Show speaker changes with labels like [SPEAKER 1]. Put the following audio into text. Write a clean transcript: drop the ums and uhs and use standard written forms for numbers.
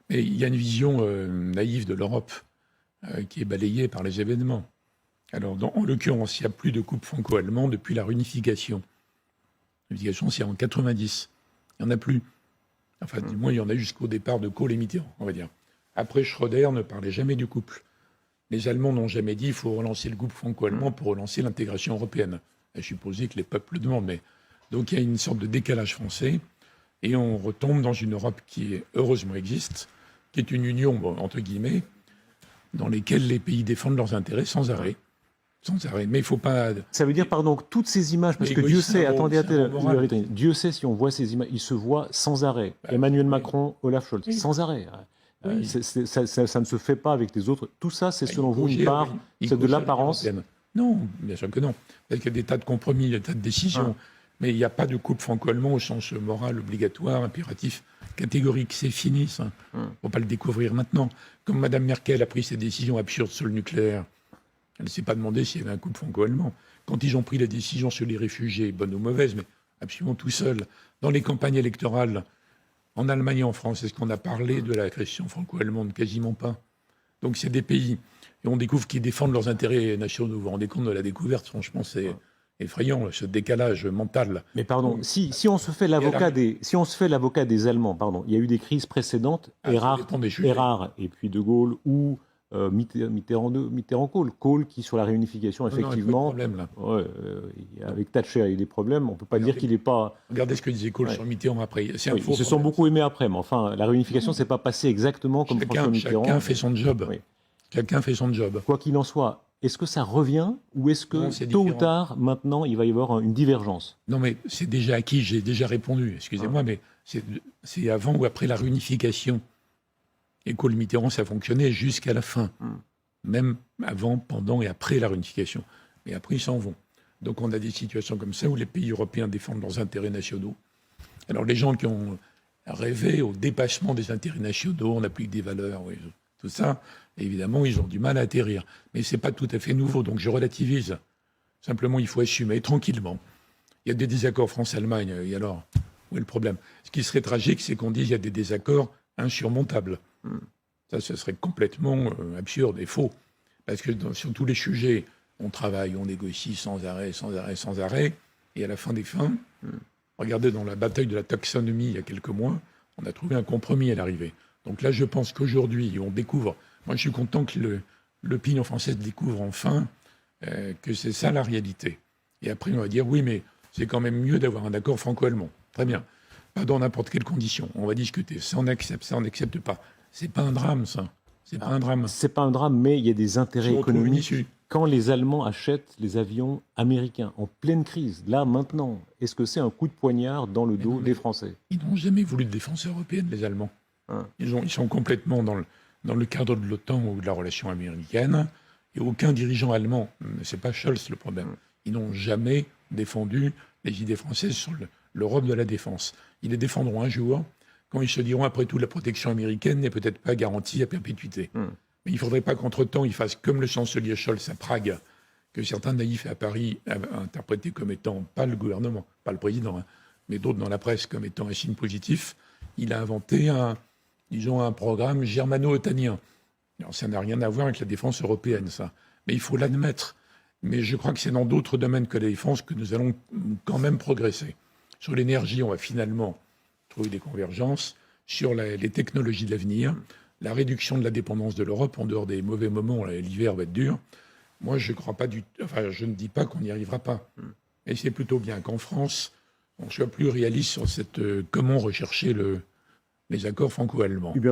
[SPEAKER 1] Mais il y a une vision naïve de l'Europe qui est balayée par les événements. Alors, en l'occurrence, il n'y a plus de couple franco-allemand depuis la réunification. L'unification, c'est en 90. Il n'y en a plus. Enfin, du moins, il y en a jusqu'au départ de Kohl et Mitterrand, on va dire. Après, Schröder ne parlait jamais du couple. Les Allemands n'ont jamais dit qu'il faut relancer le couple franco-allemand pour relancer l'intégration européenne. Je supposais que les peuples le demandent. Mais... Donc, il y a une sorte de décalage français. Et on retombe dans une Europe qui, heureusement, existe, qui est une union, bon, entre guillemets, dans laquelle les pays défendent leurs intérêts sans arrêt. Sans arrêt. Mais il ne faut pas...
[SPEAKER 2] Ça veut dire, pardon, que toutes ces images, parce que Dieu sait, Dieu sait si on voit ces images, il se voit sans arrêt. Emmanuel Macron, Olaf Scholz, sans arrêt. Oui. Ça ne se fait pas avec les autres. Tout ça, c'est selon vous une part, c'est de l'apparence?
[SPEAKER 1] Non, bien sûr que non. Parce qu'il y a des tas de compromis, des tas de décisions. Mais il n'y a pas de couple franco-allemand au sens moral, obligatoire, impératif, catégorique. C'est fini, ça. Il ne faut pas le découvrir maintenant. Comme Mme Merkel a pris ses décisions absurdes sur le nucléaire, elle ne s'est pas demandé s'il y avait un couple franco-allemand. Quand ils ont pris la décision sur les réfugiés, bonne ou mauvaise, mais absolument tout seul, dans les campagnes électorales, en Allemagne et en France, est-ce qu'on a parlé de la question franco-allemande? Quasiment pas. Donc c'est des pays, et on découvre qu'ils défendent leurs intérêts nationaux. Vous vous rendez compte de la découverte? Franchement, c'est effrayant, ce décalage mental.
[SPEAKER 2] Mais pardon, si on se fait l'avocat des Allemands, pardon, il y a eu des crises précédentes, Erhard et puis De Gaulle, ou Mitterrand-Kohl qui, sur la réunification, effectivement, avec Thatcher, il y a eu des problèmes. On ne peut pas dire qu'il n'est pas...
[SPEAKER 1] Regardez ce que disait Kohl sur Mitterrand après.
[SPEAKER 2] Ils se sont beaucoup aimés après, mais enfin, la réunification ne s'est pas passée exactement comme François Mitterrand.
[SPEAKER 1] Chacun fait son job. Oui. Chacun fait son job.
[SPEAKER 2] Quoi qu'il en soit, est-ce que ça revient ou est-ce que tôt ou tard, maintenant, il va y avoir une divergence?
[SPEAKER 1] Non, mais c'est déjà acquis, j'ai déjà répondu. Excusez-moi, mais c'est avant ou après la réunification. Et Kohl-Mitterrand, ça fonctionnait jusqu'à la fin. Même avant, pendant et après la réunification. Mais après, ils s'en vont. Donc on a des situations comme ça où les pays européens défendent leurs intérêts nationaux. Alors les gens qui ont rêvé au dépassement des intérêts nationaux, on applique des valeurs, oui, tout ça, évidemment, ils ont du mal à atterrir. Mais ce n'est pas tout à fait nouveau, donc je relativise. Simplement, il faut assumer tranquillement. Il y a des désaccords France-Allemagne, et alors, où est le problème? Ce qui serait tragique, c'est qu'on dise qu'il y a des désaccords insurmontables. Ça, ce serait complètement absurde et faux. Parce que sur tous les sujets, on travaille, on négocie sans arrêt, sans arrêt, sans arrêt. Et à la fin des fins, regardez dans la bataille de la taxonomie il y a quelques mois, on a trouvé un compromis à l'arrivée. Donc là, je pense qu'aujourd'hui, on découvre... Moi, je suis content que l'opinion française découvre enfin que c'est ça la réalité. Et après, on va dire, oui, mais c'est quand même mieux d'avoir un accord franco-allemand. Très bien. Pas dans n'importe quelle condition. On va discuter. Ça, on accepte. Ça, on n'accepte pas. C'est pas un drame, ça. C'est pas un drame.
[SPEAKER 2] C'est pas un drame, mais il y a des intérêts économiques. Quand les Allemands achètent les avions américains en pleine crise, là, maintenant, est-ce que c'est un coup de poignard dans le dos des Français?
[SPEAKER 1] Ils n'ont jamais voulu de défense européenne, les Allemands. Ils sont complètement dans le cadre de l'OTAN ou de la relation américaine. Et aucun dirigeant allemand, c'est pas Scholz le problème, ils n'ont jamais défendu les idées françaises sur l'Europe de la défense. Ils les défendront un jour, quand ils se diront, après tout, la protection américaine n'est peut-être pas garantie à perpétuité. Mais il ne faudrait pas qu'entre-temps, ils fassent comme le chancelier Scholz à Prague, que certains naïfs à Paris avaient interprété comme étant, pas le gouvernement, pas le président, mais d'autres dans la presse comme étant un signe positif. Il a inventé un programme germano-otanien. Alors, ça n'a rien à voir avec la défense européenne, ça. Mais il faut l'admettre. Mais je crois que c'est dans d'autres domaines que la défense que nous allons quand même progresser. Sur l'énergie, on va finalement trouver des convergences. Sur les technologies de l'avenir, la réduction de la dépendance de l'Europe, en dehors des mauvais moments, l'hiver va être dur. Moi, je ne dis pas qu'on n'y arrivera pas. Et c'est plutôt bien qu'en France, on soit plus réaliste sur comment rechercher les accords franco-allemands.